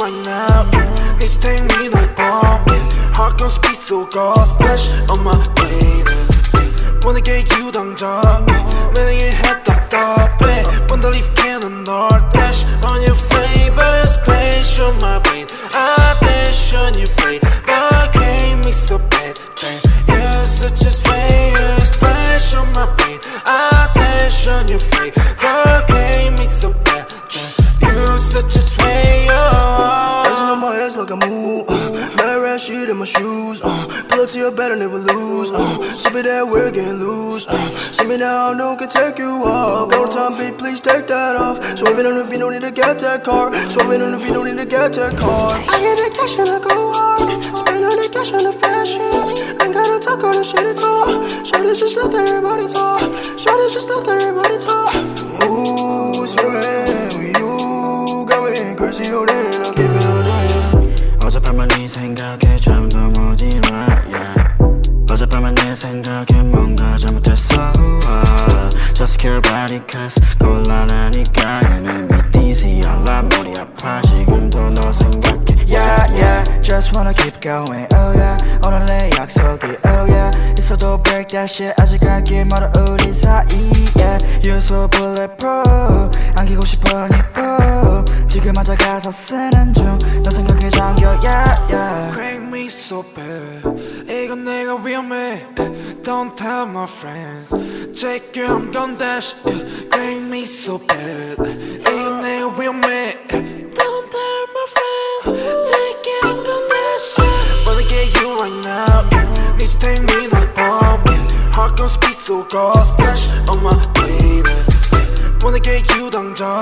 right now. Need to take me like bomb. Heart gon' speed so God splash on my baby. wanna get you 당장 매력의 head 답답해 Wanna leave cannon or dash on your favorite space on my brain I dash on your face but hate me so bad damn you're such a space splash on my brain I dash on your face but hate me so bad damn you're such a space Dancing on my ass like a move Bad red shit in my shoes Pull up to your bed and never lose Sip it that we're getting loose See me now, I know can take you off Go time, babe, please take that off Swerving on the beat, no need to get that car Swerving on the beat, no need to get that car I get the cash and I go hard Spend all the cash on the fashion Ain't gotta talk all the shit at all Shorty's just let everybody talk Shorty's just let everybody talk Ooh, swimming with you Got me crazy, oh damn, I'll keep it on 어젯밤만 네 생각에 잠도 못 일어 yeah. 어젯밤만 내 생각에 뭔가 잘못했어 Just care about it cause 곤란하니까 You make me dizzy 알라 머리 아파 지금도 너 생각해 Yeah yeah Just wanna keep going oh yeah 오늘 내 약속이 oh yeah 있어도 break that shit 아직 갈 길 멀어 우리 사이 yeah You're so bulletproof 안기고 싶어 니뽀 지금 앉아 가사 쓰는 중 너 생각에 잠겨 yeah yeah Crank me so bad 이건 내가 위험해 Don't tell my friends Check you I'm gon' dash Crank me so bad 이건 내가 위험해 Don't tell my friends Check you I'm gon' dash Wanna get you right now Need to take me like bomb Heart gon' speed so God splash on my baby Wanna get you 당장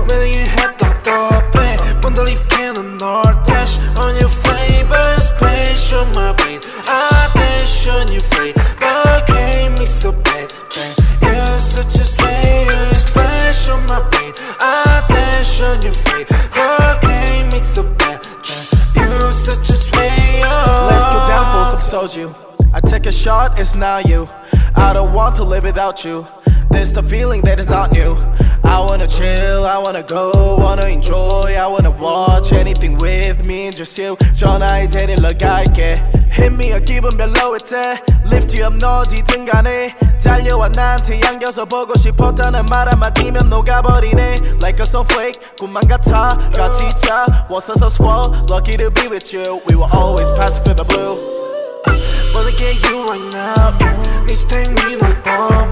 매력의 head 답답해 Wanna leave cannon or dash on your favorite space on my brain I dash on your face but hate me so bad damn you're such a space splash on my brain I dash on your face but hate me so bad damn you're such a space Let's get down for some soju I take a shot, it's not you I don't want to live without you There's the feeling that is not new I wanna chill, I wanna go, wanna enjoy I wanna watch anything with me and just you 전화에 데리러 갈게 Hit me a 기분 별로일 때 Lift you up 너 어디든 간에 달려와 나한테 안겨서 보고 싶었다는 말 한마디면 녹아버리네 Like a snowflake 꿈만 같아 같이 자 Once us swell Lucky to be with you We will always pass through the blue Wanna get you right now Need to take me like bomb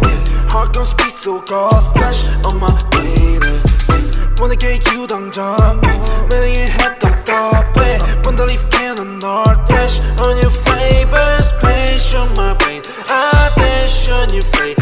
Heart gon' speed so God splash on my baby Wanna get you 당장 매력의 head 답답해 Wanna leave cannon or dash on your favorite space on my brain I dash on your face